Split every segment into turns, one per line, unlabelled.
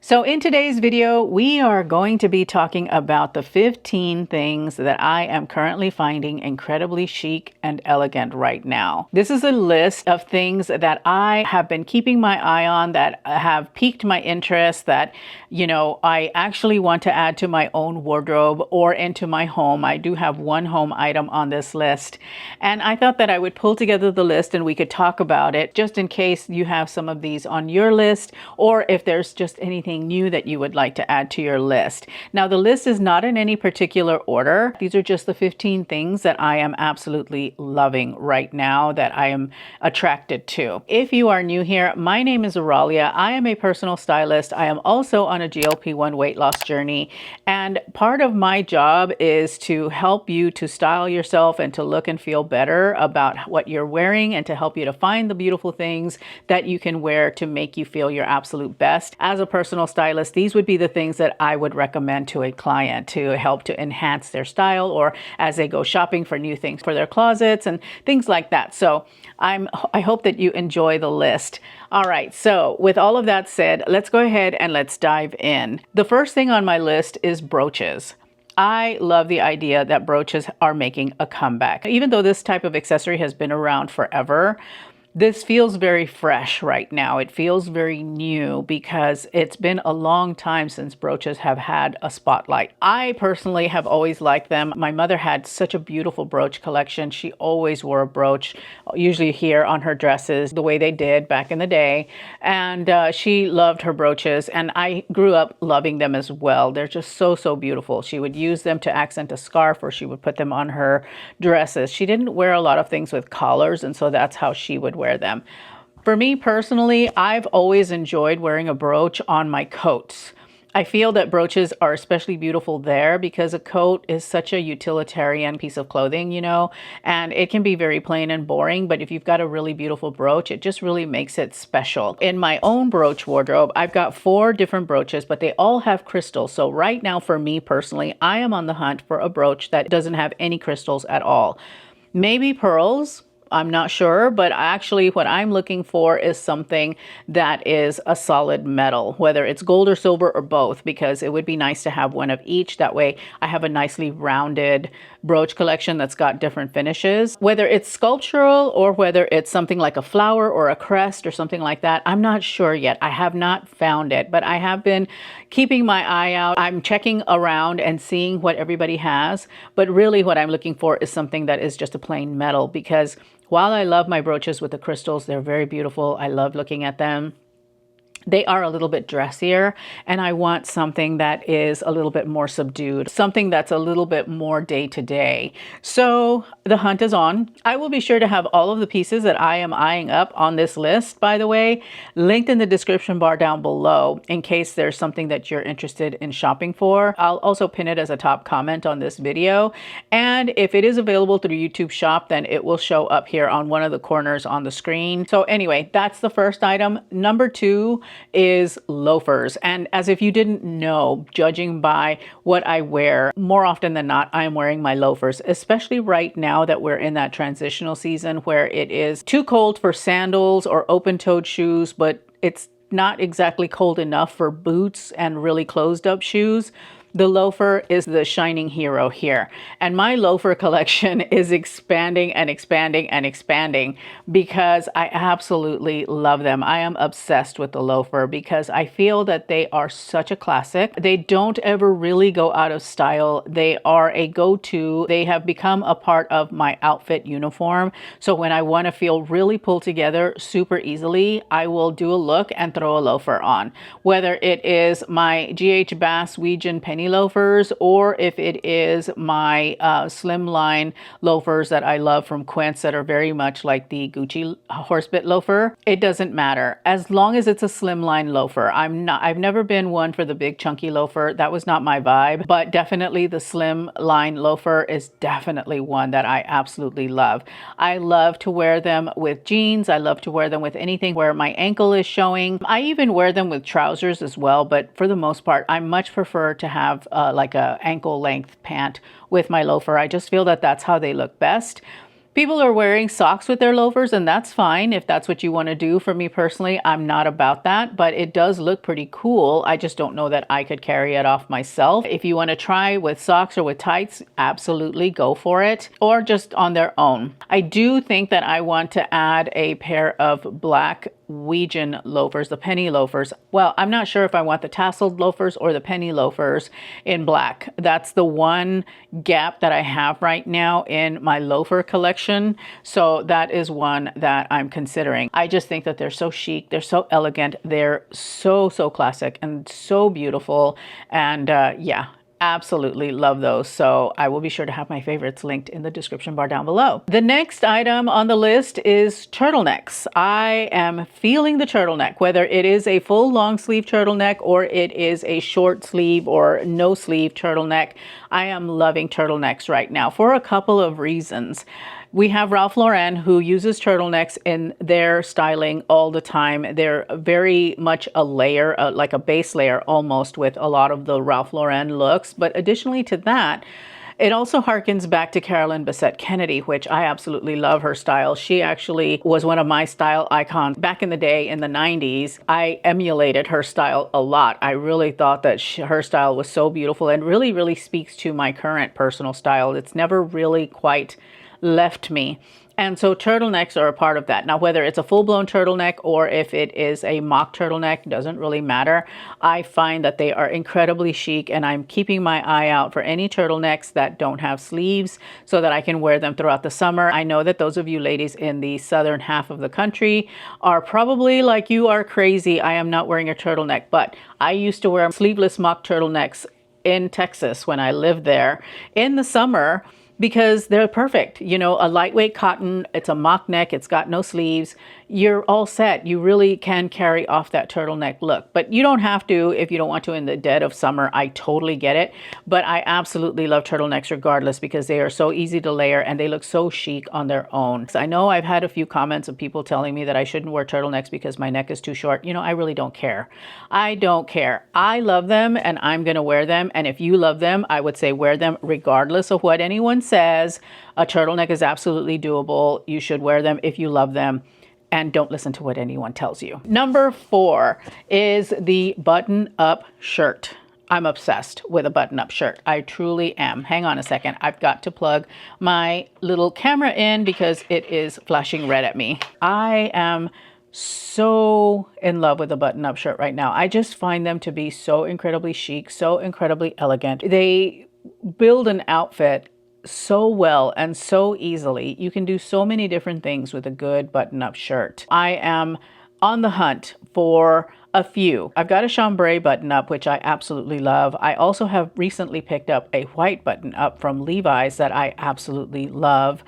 So in today's video, we are going to be talking about the 15 things that I am currently finding incredibly chic and elegant right now. This is a list of things that I have been keeping my eye on, that have piqued my interest, that, I actually want to add to my own wardrobe or into my home. I do have one home item on this list, and I thought that I would pull together the list and we could talk about it just in case you have some of these on your list, or if there's just anything new that you would like to add to your list. Now, the list is not in any particular order. These are just the 15 things that I am absolutely loving right now, that I am attracted to. If you are new here, my name is Oralia. I am a personal stylist. I am also on a GLP-1 weight loss journey, and part of my job is to help you to style yourself and to look and feel better about what you're wearing, and to help you to find the beautiful things that you can wear to make you feel your absolute best. As a personal stylist, these would be the things that I would recommend to a client to help to enhance their style, or as they go shopping for new things for their closets and things like that. So I hope that you enjoy the list. All right, so with all of that said, let's go ahead and let's dive in. The first thing on my list is brooches. I love the idea that brooches are making a comeback. Even though this type of accessory has been around forever, this feels very fresh right now. It feels very new because it's been a long time since brooches have had a spotlight. I personally have always liked them. My mother had such a beautiful brooch collection. She always wore a brooch, usually here on her dresses, the way they did back in the day. And she loved her brooches, and I grew up loving them as well. They're just so, so beautiful. She would use them to accent a scarf, or she would put them on her dresses. She didn't wear a lot of things with collars, and so that's how she would wear them. For me personally, I've always enjoyed wearing a brooch on my coats. I feel that brooches are especially beautiful there because a coat is such a utilitarian piece of clothing, and it can be very plain and boring, but if you've got a really beautiful brooch, it just really makes it special. In my own brooch wardrobe, I've got 4 different brooches, but they all have crystals. So right now, for me personally, I am on the hunt for a brooch that doesn't have any crystals at all. Maybe pearls. I'm not sure, but actually what I'm looking for is something that is a solid metal, whether it's gold or silver or both, because it would be nice to have one of each. That way I have a nicely rounded brooch collection that's got different finishes. Whether it's sculptural or whether it's something like a flower or a crest or something like that, I'm not sure yet. I have not found it, but I have been keeping my eye out. I'm checking around and seeing what everybody has, but really what I'm looking for is something that is just a plain metal, because while I love my brooches with the crystals, they're very beautiful. I love looking at them. They are a little bit dressier, and I want something that is a little bit more subdued, something that's a little bit more day to day. So the hunt is on. I will be sure to have all of the pieces that I am eyeing up on this list, by the way, linked in the description bar down below in case there's something that you're interested in shopping for. I'll also pin it as a top comment on this video. And if it is available through YouTube Shop, then it will show up here on one of the corners on the screen. So anyway, that's the first item. Number 2 is loafers. And as if you didn't know, judging by what I wear, more often than not, I am wearing my loafers, especially right now that we're in that transitional season where it is too cold for sandals or open-toed shoes, but it's not exactly cold enough for boots and really closed up shoes. The loafer is the shining hero here. And my loafer collection is expanding and expanding and expanding because I absolutely love them. I am obsessed with the loafer because I feel that they are such a classic. They don't ever really go out of style. They are a go-to. They have become a part of my outfit uniform. So when I want to feel really pulled together super easily, I will do a look and throw a loafer on. Whether it is my GH Bass Weegan penny loafers, or if it is my slimline loafers that I love from Quince that are very much like the Gucci horsebit loafer, it doesn't matter as long as it's a slimline loafer. I've never been one for the big chunky loafer. That was not my vibe, but definitely the slimline loafer is definitely one that I absolutely love. I love to wear them with jeans. I love to wear them with anything where my ankle is showing. I even wear them with trousers as well, but for the most part, I much prefer to have like a ankle length pant with my loafer. I just feel that that's how they look best. People are wearing socks with their loafers, and that's fine if that's what you want to do. For me personally, I'm not about that, but it does look pretty cool. I just don't know that I could carry it off myself. If you want to try with socks or with tights, absolutely go for it, or just on their own. I do think that I want to add a pair of black Ouija loafers, the penny loafers. Well, I'm not sure if I want the tasseled loafers or the penny loafers in black. That's the one gap that I have right now in my loafer collection. So that is one that I'm considering. I just think that they're so chic. They're so elegant. They're so classic and so beautiful. And yeah, absolutely love those. So I will be sure to have my favorites linked in the description bar down below. The next item on the list is turtlenecks. I am feeling the turtleneck, whether it is a full long sleeve turtleneck or it is a short sleeve or no sleeve turtleneck. I am loving turtlenecks right now for a couple of reasons. We have Ralph Lauren, who uses turtlenecks in their styling all the time. They're very much a layer, like a base layer almost, with a lot of the Ralph Lauren looks. But additionally to that, it also harkens back to Carolyn Bessette Kennedy, which I absolutely love her style. She actually was one of my style icons back in the day in the 90s. I emulated her style a lot. I really thought that her style was so beautiful and really speaks to my current personal style. It's never really quite left me. And so turtlenecks are a part of that. Now, whether it's a full-blown turtleneck or if it is a mock turtleneck, doesn't really matter. I find that they are incredibly chic, and I'm keeping my eye out for any turtlenecks that don't have sleeves so that I can wear them throughout the summer. I know that those of you ladies in the southern half of the country are probably like, you are crazy, I am not wearing a turtleneck. But I used to wear sleeveless mock turtlenecks in Texas when I lived there in the summer, because they're perfect. You know, a lightweight cotton, it's a mock neck, it's got no sleeves. You're all set. You really can carry off that turtleneck look, but you don't have to if you don't want to in the dead of summer. I totally get it, but I absolutely love turtlenecks regardless because they are so easy to layer and they look so chic on their own. So I know I've had a few comments of people telling me that I shouldn't wear turtlenecks because my neck is too short. You know, I really don't care. I don't care. I love them and I'm going to wear them. And if you love them, I would say wear them regardless of what anyone says. A turtleneck is absolutely doable. You should wear them if you love them. And don't listen to what anyone tells you. Number 4 is the button-up shirt. I'm obsessed with a button-up shirt. I truly am. Hang on a second. I've got to plug my little camera in because it is flashing red at me. I am so in love with a button-up shirt right now. I just find them to be so incredibly chic, so incredibly elegant. They build an outfit so well and so easily. You can do so many different things with a good button-up shirt. I am on the hunt for a few. I've got a chambray button-up, which I absolutely love. I also have recently picked up a white button-up from Levi's that I absolutely love.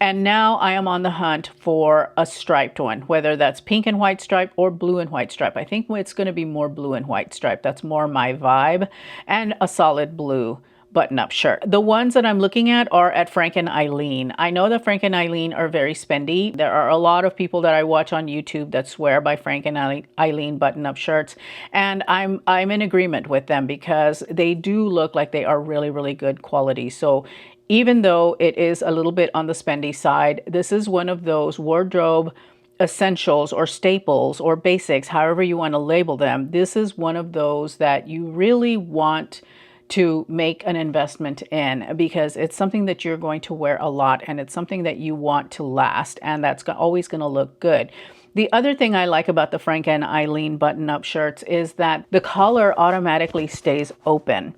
And now I am on the hunt for a striped one, whether that's pink and white stripe or blue and white stripe. I think it's going to be more blue and white stripe. That's more my vibe. And a solid blue button-up shirt. The ones that I'm looking at are at Frank and Eileen. I know that Frank and Eileen are very spendy. There are a lot of people that I watch on YouTube that swear by Frank and Eileen button-up shirts, and I'm in agreement with them because they do look like they are really good quality. So even though it is a little bit on the spendy side, this is one of those wardrobe essentials or staples or basics, however you want to label them. This is one of those that you really want to make an investment in because it's something that you're going to wear a lot and it's something that you want to last, and that's always going to look good. The other thing I like about the Frank and Eileen button-up shirts is that the collar automatically stays open.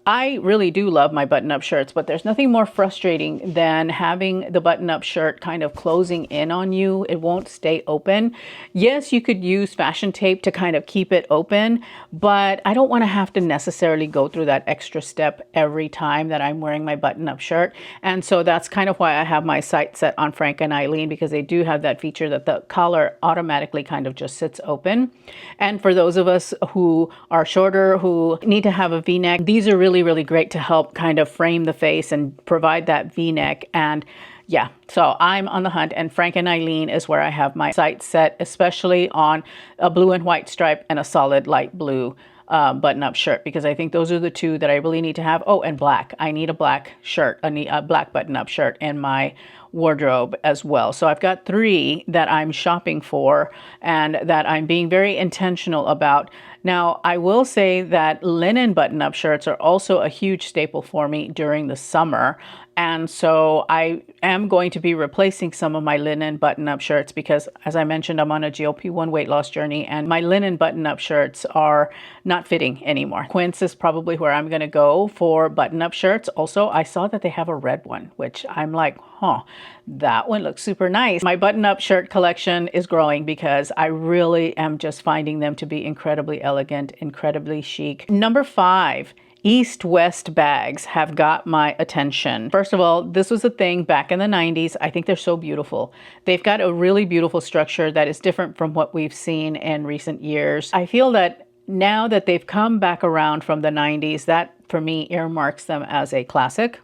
I really do love my button-up shirts, but there's nothing more frustrating than having the button-up shirt kind of closing in on you. It won't stay open. Yes, you could use fashion tape to kind of keep it open, but I don't want to have to necessarily go through that extra step every time that I'm wearing my button-up shirt. And so that's kind of why I have my sights set on Frank and Eileen, because they do have that feature that the collar automatically kind of just sits open. And for those of us who are shorter, who need to have a V-neck, these are really great to help kind of frame the face and provide that V-neck. And yeah, so I'm on the hunt, and Frank and Eileen is where I have my sights set, especially on a blue and white stripe and a solid light blue button-up shirt, because I think those are the two that I really need to have. Oh, and black. I need a black shirt. I need a black button-up shirt in my wardrobe as well. So I've got 3 that I'm shopping for and that I'm being very intentional about. Now, I will say that linen button-up shirts are also a huge staple for me during the summer. And so I am going to be replacing some of my linen button-up shirts because, as I mentioned, I'm on a GLP-1 weight loss journey and my linen button-up shirts are not fitting anymore. Quince is probably where I'm going to go for button-up shirts. Also, I saw that they have a red one, which I'm like, huh, that one looks super nice. My button-up shirt collection is growing because I really am just finding them to be incredibly elegant, incredibly chic. Number 5. East-West bags have got my attention. First of all, this was a thing back in the 90s. I think they're so beautiful. They've got a really beautiful structure that is different from what we've seen in recent years. I feel that now that they've come back around from the 90s, that for me earmarks them as a classic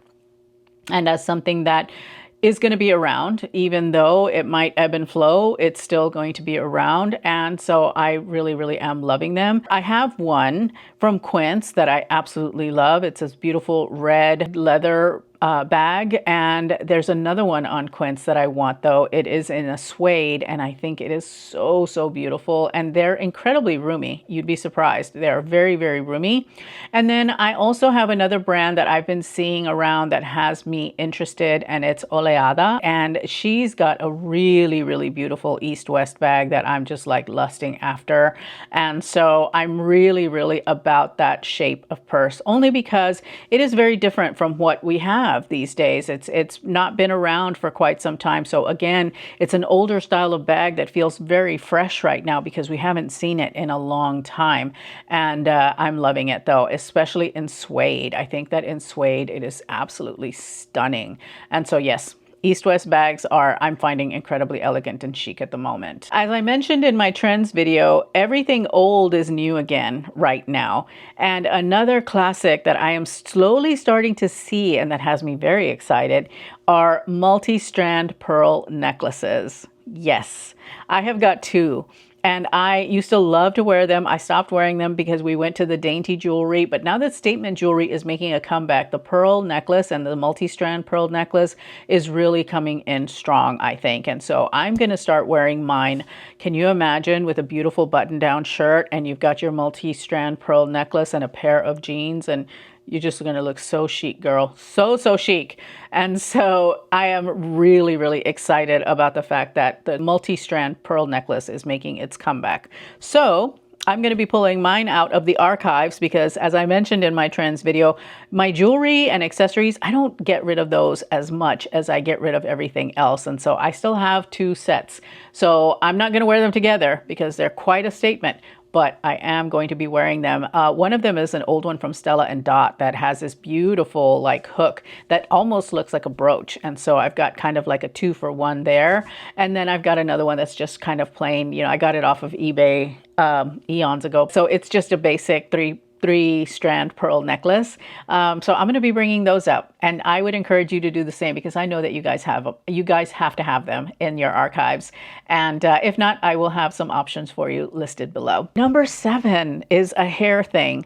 and as something that is going to be around. Even though it might ebb and flow, it's still going to be around. And so I really, really am loving them. I have one from Quince that I absolutely love. It's this beautiful red leather bag, and there's another one on Quince that I want, though. It is in a suede, and I think it is so beautiful, and they're incredibly roomy. You'd be surprised. They're very, very roomy. And then I also have another brand that I've been seeing around that has me interested, and it's Oralia, and she's got a really, really beautiful East-West bag that I'm just like lusting after. And so I'm really, really about that shape of purse, only because it is very different from what we have these days. It's not been around for quite some time. So again, it's an older style of bag that feels very fresh right now because we haven't seen it in a long time. And I'm loving it though, especially in suede. I think that in suede, it is absolutely stunning. And so yes, East-West bags I'm finding incredibly elegant and chic at the moment. As I mentioned in my trends video, everything old is new again right now. And another classic that I am slowly starting to see and that has me very excited are multi-strand pearl necklaces. Yes, I have got 2. And I used to love to wear them. I stopped wearing them because we went to the dainty jewelry. But now that statement jewelry is making a comeback, the pearl necklace and the multi-strand pearl necklace is really coming in strong, I think. And so I'm going to start wearing mine. Can you imagine with a beautiful button-down shirt and you've got your multi-strand pearl necklace and a pair of jeans, and you're just going to look so chic, girl. So chic. And so I am really, really excited about the fact that the multi-strand pearl necklace is making its comeback. So I'm going to be pulling mine out of the archives because, as I mentioned in my trends video, my jewelry and accessories, I don't get rid of those as much as I get rid of everything else. And so I still have 2 sets. So I'm not going to wear them together because they're quite a statement, but I am going to be wearing them. One of them is an old one from Stella and Dot that has this beautiful like hook that almost looks like a brooch. And so I've got kind of like a 2-for-1 there. And then I've got another one that's just kind of plain. You know, I got it off of eBay eons ago. So it's just a basic 3-strand pearl necklace. So I'm going to be bringing those up, and I would encourage you to do the same because I know that you guys have to have them in your archives. And if not, I will have some options for you listed below. Number 7 is a hair thing,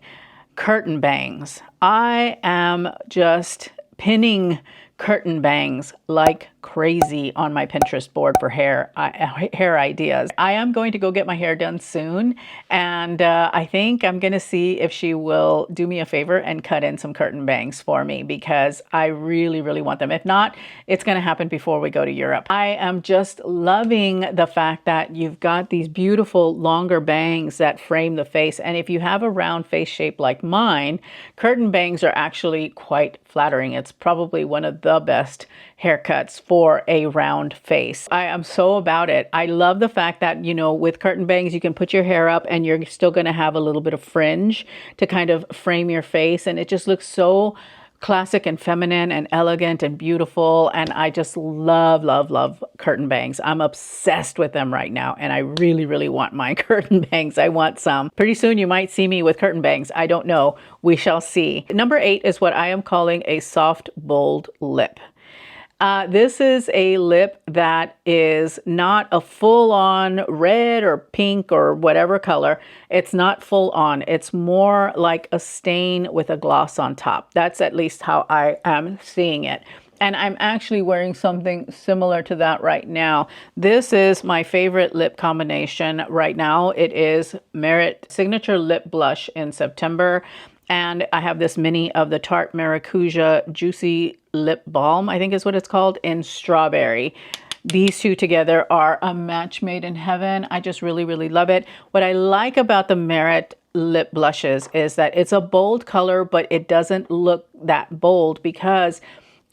curtain bangs. I am just pinning curtain bangs like crazy on my Pinterest board for hair ideas. I am going to go get my hair done soon, and I think I'm going to see if she will do me a favor and cut in some curtain bangs for me because I really, really want them. If not, it's going to happen before we go to Europe. I am just loving the fact that you've got these beautiful longer bangs that frame the face, and if you have a round face shape like mine, curtain bangs are actually quite flattering. It's probably one of the best haircuts for a round face. I am so about it. I love the fact that, you know, with curtain bangs, you can put your hair up and you're still going to have a little bit of fringe to kind of frame your face. And it just looks so classic and feminine and elegant and beautiful. And I just love curtain bangs. I'm obsessed with them right now. And I really, really want my curtain bangs. I want some. Pretty soon you might see me with curtain bangs. I don't know. We shall see. Number 8 is what I am calling a soft, bold lip. This is a lip that is not a full-on red or pink or whatever color. It's not full on. It's more like a stain with a gloss on top. That's at least how I am seeing it. And I'm actually wearing something similar to that right now. This is my favorite lip combination right now. It is Merit Signature Lip Blush in September. And I have this mini of the Tarte Maracuja Juicy Lip Balm, I think is what it's called, in Strawberry. These two together are a match made in heaven. I just really, really love it. What I like about the Merit lip blushes is that it's a bold color, but it doesn't look that bold because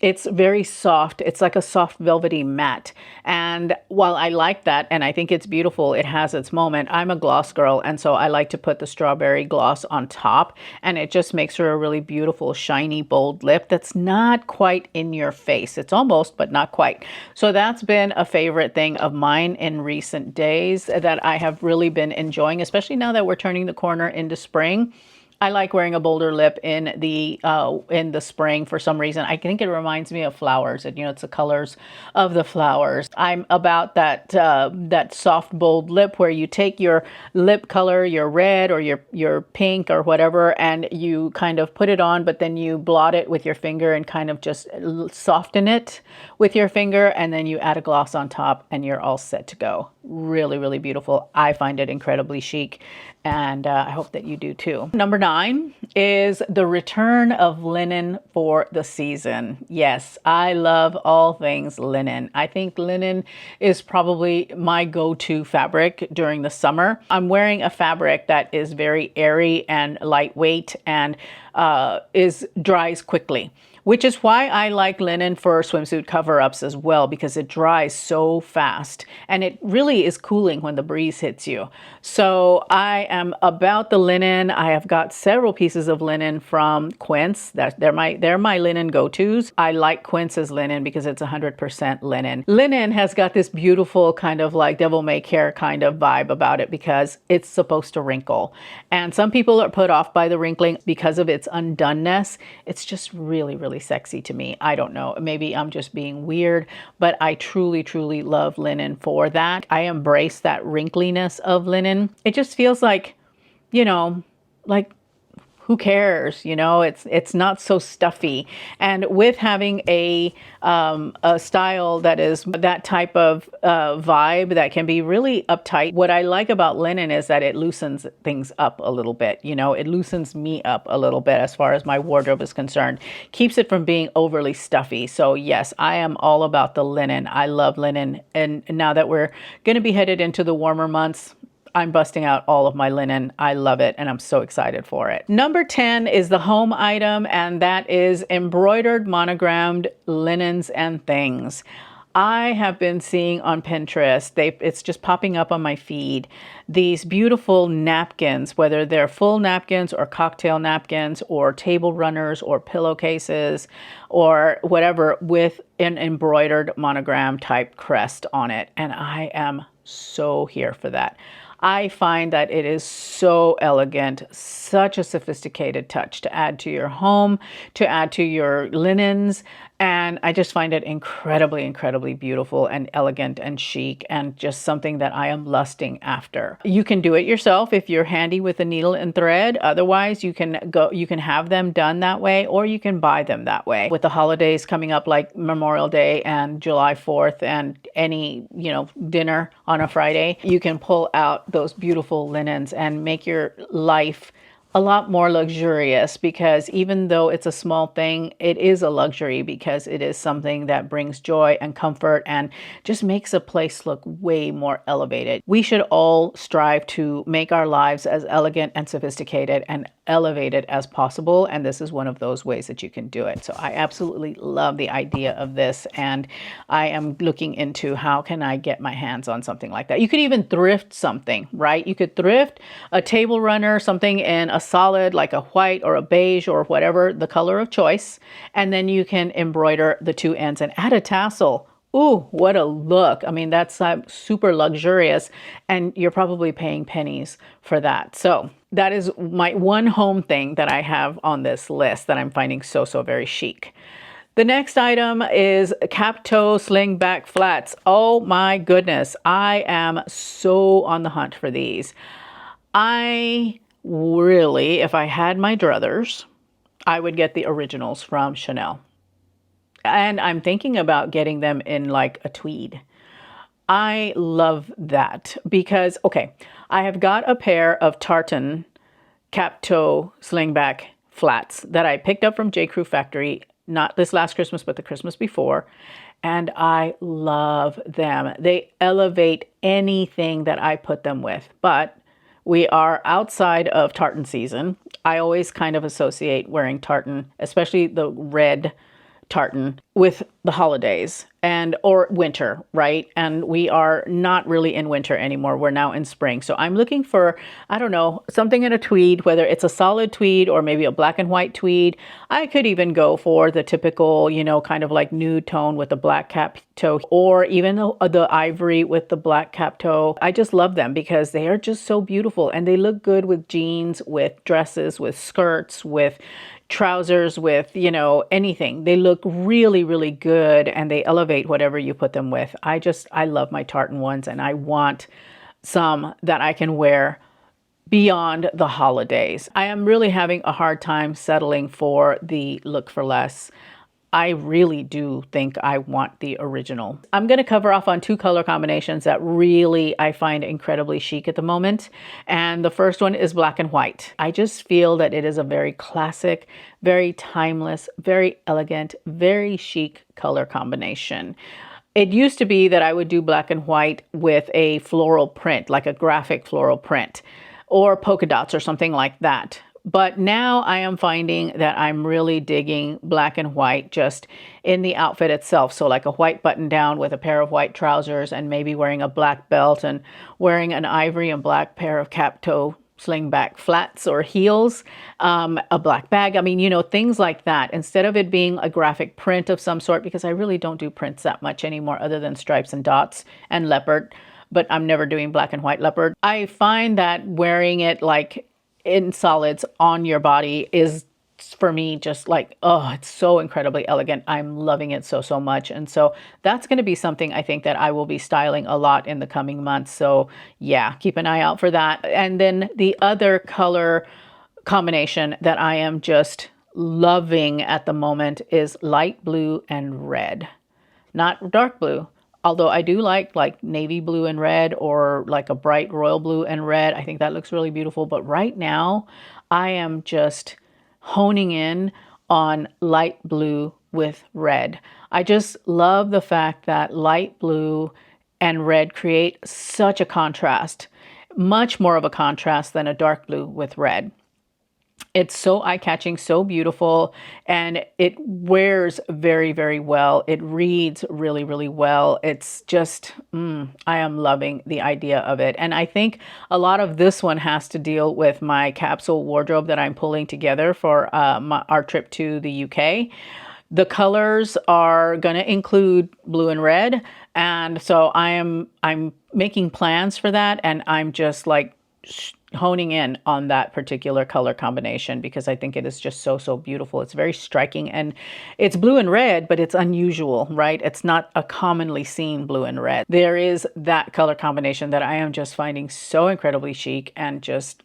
it's very soft. It's like a soft velvety matte. And while I like that and I think it's beautiful, it has its moment. I'm a gloss girl, and so I like to put the strawberry gloss on top, and it just makes her a really beautiful, shiny, bold lip that's not quite in your face. It's almost, but not quite. So that's been a favorite thing of mine in recent days that I have really been enjoying, especially now that we're turning the corner into spring. I like wearing a bolder lip in the spring for some reason. I think it reminds me of flowers, and it's the colors of the flowers. I'm about that soft bold lip where you take your lip color, your red or your pink or whatever, and you kind of put it on, but then you blot it with your finger and kind of just soften it with your finger, and then you add a gloss on top, and you're all set to go. Really, really beautiful. I find it incredibly chic, and I hope that you do too. Number 9 is the return of linen for the season. Yes, I love all things linen. I think linen is probably my go-to fabric during the summer. I'm wearing a fabric that is very airy and lightweight and dries quickly, which is why I like linen for swimsuit cover-ups as well, because it dries so fast and it really is cooling when the breeze hits you. So I am about the linen. I have got several pieces of linen from Quince. They're my linen go-tos. I like Quince's linen because it's 100% linen. Linen has got this beautiful kind of like devil may care kind of vibe about it because it's supposed to wrinkle. And some people are put off by the wrinkling because of its undoneness. It's just really, really sexy to me. I don't know. Maybe I'm just being weird, but I truly, truly love linen for that. I embrace that wrinkliness of linen. It just feels like, like who cares? It's not so stuffy. And with having a style that is that type of vibe that can be really uptight, what I like about linen is that it loosens things up a little bit. It loosens me up a little bit as far as my wardrobe is concerned. Keeps it from being overly stuffy. So yes, I am all about the linen. I love linen. And now that we're going to be headed into the warmer months, I'm busting out all of my linen. I love it, and I'm so excited for it. Number 10 is the home item, and that is embroidered monogrammed linens and things. I have been seeing on Pinterest, it's just popping up on my feed, these beautiful napkins, whether they're full napkins or cocktail napkins or table runners or pillowcases or whatever, with an embroidered monogram type crest on it. And I am so here for that. I find that it is so elegant, such a sophisticated touch to add to your home, to add to your linens. And I just find it incredibly, incredibly beautiful and elegant and chic, and just something that I am lusting after. You can do it yourself if you're handy with a needle and thread. Otherwise, you can have them done that way, or you can buy them that way. With the holidays coming up like Memorial Day and July 4th and any, dinner on a Friday, you can pull out those beautiful linens and make your life a lot more luxurious, because even though it's a small thing, it is a luxury because it is something that brings joy and comfort and just makes a place look way more elevated. We should all strive to make our lives as elegant and sophisticated and elevated as possible, and this is one of those ways that you can do it. So I absolutely love the idea of this, and I am looking into how can I get my hands on something like that. You could even thrift something, right? You could thrift a table runner, something in a solid like a white or a beige or whatever the color of choice, and then you can embroider the two ends and add a tassel. Ooh, what a look. I mean, that's super luxurious, and you're probably paying pennies for that. So that is my one home thing that I have on this list that I'm finding so very chic. The next item is cap toe slingback flats. Oh my goodness. I am so on the hunt for these. I really, if I had my druthers, I would get the originals from Chanel. And I'm thinking about getting them in like a tweed. I love that because, okay, I have got a pair of tartan cap toe slingback flats that I picked up from J. Crew Factory, not this last Christmas, but the Christmas before. And I love them. They elevate anything that I put them with. But we are outside of tartan season. I always kind of associate wearing tartan, especially the red tartan, with the holidays and or winter, right? And we are not really in winter anymore. We're now in spring. So I'm looking for, I don't know, something in a tweed, whether it's a solid tweed or maybe a black and white tweed. I could even go for the typical, you know, kind of like nude tone with the black cap toe, or even the ivory with the black cap toe. I just love them because they are just so beautiful and they look good with jeans, with dresses, with skirts, with trousers, with, you know, anything. They look really, really good and they elevate whatever you put them with. I love my tartan ones and I want some that I can wear beyond the holidays. I am really having a hard time settling for the look for less. I really do think I want the original. I'm going to cover off on two color combinations that really I find incredibly chic at the moment. And the first one is black and white. I just feel that it is a very classic, very timeless, very elegant, very chic color combination. It used to be that I would do black and white with a floral print, like a graphic floral print, or polka dots or something like that. But now I am finding that I'm really digging black and white just in the outfit itself. So like a white button down with a pair of white trousers and maybe wearing a black belt and wearing an ivory and black pair of cap toe slingback flats or heels, a black bag. I mean, you know, things like that. Instead of it being a graphic print of some sort, because I really don't do prints that much anymore other than stripes and dots and leopard. But I'm never doing black and white leopard. I find that wearing it like in solids on your body is, for me, just like, oh, it's so incredibly elegant. I'm loving it so, so much. And so that's going to be something I think that I will be styling a lot in the coming months. So yeah, keep an eye out for that. And then the other color combination that I am just loving at the moment is light blue and red, not dark blue. Although I do like navy blue and red, or like a bright royal blue and red. I think that looks really beautiful. But right now I am just honing in on light blue with red. I just love the fact that light blue and red create such a contrast, much more of a contrast than a dark blue with red. It's so eye-catching, so beautiful, and it wears very, very well. It reads really, really well. It's just, I am loving the idea of it. And I think a lot of this one has to deal with my capsule wardrobe that I'm pulling together for our trip to the UK. The colors are going to include blue and red. And so I'm making plans for that, and I'm just like honing in on that particular color combination because I think it is just so, so beautiful. It's very striking, and it's blue and red, but it's unusual, right? It's not a commonly seen blue and red. There is that color combination that I am just finding so incredibly chic and just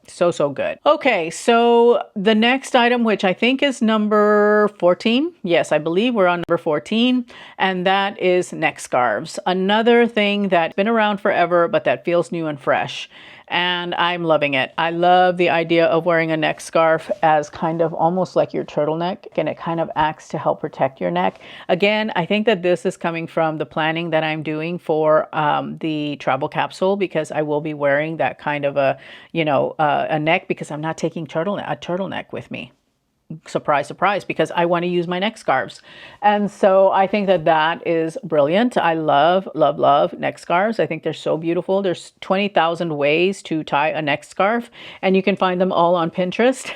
so, so good. Okay, so the next item, which I think is number 14. Yes, I believe we're on number 14, and that is neck scarves. Another thing that's been around forever, but that feels new and fresh. And I'm loving it. I love the idea of wearing a neck scarf as kind of almost like your turtleneck, and it kind of acts to help protect your neck. Again, I think that this is coming from the planning that I'm doing for the travel capsule, because I will be wearing that kind of a, you know, a neck, because I'm not taking a turtleneck with me. Surprise, surprise, because I want to use my neck scarves. And so I think that that is brilliant. I love, love, love neck scarves. I think they're so beautiful. There's 20,000 ways to tie a neck scarf, and you can find them all on Pinterest.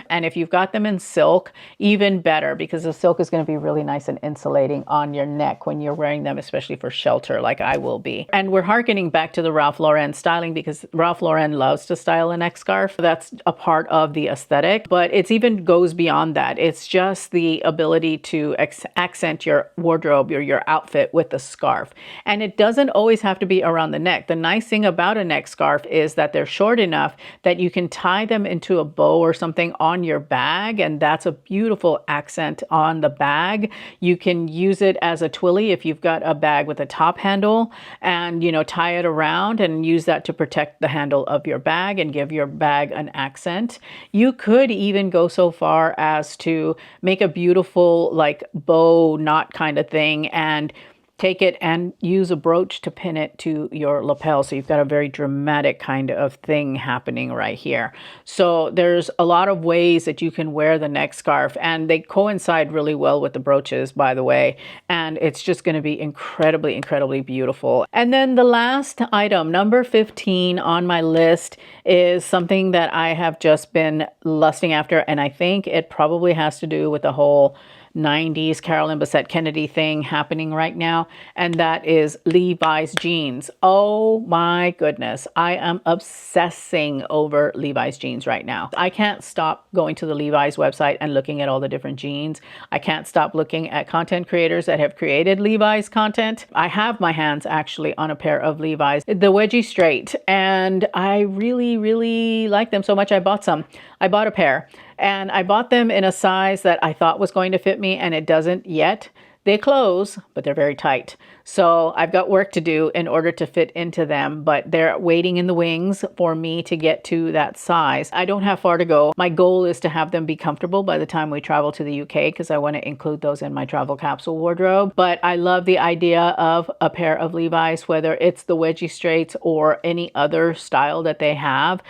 And if you've got them in silk, even better, because the silk is going to be really nice and insulating on your neck when you're wearing them, especially for shelter like I will be. And we're hearkening back to the Ralph Lauren styling, because Ralph Lauren loves to style a neck scarf. That's a part of the aesthetic, but it's even goes beyond that. It's just the ability to accent your wardrobe or your outfit with the scarf. And it doesn't always have to be around the neck. The nice thing about a neck scarf is that they're short enough that you can tie them into a bow or something something on your bag, and that's a beautiful accent on the bag. You can use it as a twilly if you've got a bag with a top handle, and tie it around and use that to protect the handle of your bag and give your bag an accent. You could even go so far as to make a beautiful like bow knot kind of thing and take it and use a brooch to pin it to your lapel. So you've got a very dramatic kind of thing happening right here. So there's a lot of ways that you can wear the neck scarf, and they coincide really well with the brooches, by the way. And it's just going to be incredibly, incredibly beautiful. And then the last item, number 15 on my list, is something that I have just been lusting after. And I think it probably has to do with the whole 90s Carolyn Bessette Kennedy thing happening right now, and that is Levi's jeans. Oh my goodness, I am obsessing over Levi's jeans right now. I can't stop going to the Levi's website and looking at all the different jeans. I can't stop looking at content creators that have created Levi's content. I have my hands actually on a pair of Levi's, the wedgie straight, and I really, really like them so much I bought some. I bought a pair, and I bought them in a size that I thought was going to fit me, and it doesn't yet. They close, but they're very tight. So I've got work to do in order to fit into them, but they're waiting in the wings for me to get to that size. I don't have far to go. My goal is to have them be comfortable by the time we travel to the UK, because I want to include those in my travel capsule wardrobe. But I love the idea of a pair of Levi's, whether it's the wedgie straights or any other style that they have.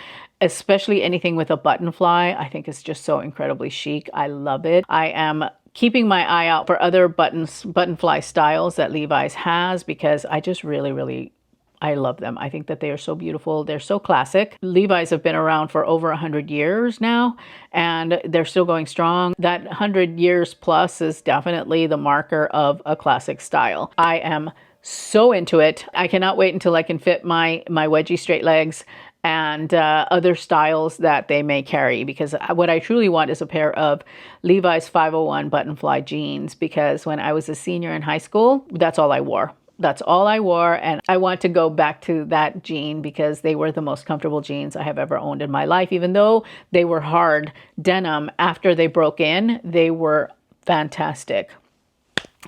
Especially anything with a button fly, I think is just so incredibly chic. I love it. I am keeping my eye out for other button fly styles that Levi's has, because I just really, I love them. I think that they are so beautiful. They're so classic. Levi's have been around for over 100 years now, and they're still going strong. That 100 years plus is definitely the marker of a classic style. I am so into it. I cannot wait until I can fit my wedgie straight legs and other styles that they may carry, because what I truly want is a pair of Levi's 501 button fly jeans, because when I was a senior in high school, that's all I wore. That's all I wore, and I want to go back to that jean because they were the most comfortable jeans I have ever owned in my life. Even though they were hard denim, after they broke in, they were fantastic.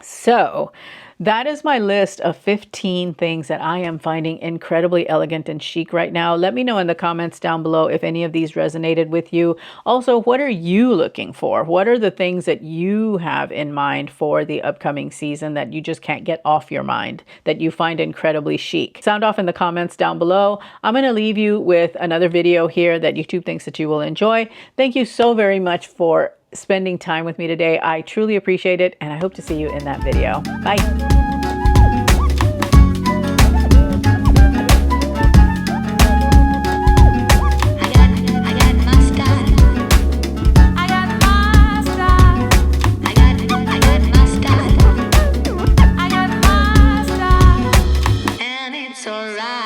So that is my list of 15 things that I am finding incredibly elegant and chic right now. Let me know in the comments down below if any of these resonated with you. Also, what are you looking for? What are the things that you have in mind for the upcoming season that you just can't get off your mind, that you find incredibly chic? Sound off in the comments down below. I'm going to leave you with another video here that YouTube thinks that you will enjoy. Thank you so very much for spending time with me today. I truly appreciate it, and I hope to see you in that video. Bye.
Alright.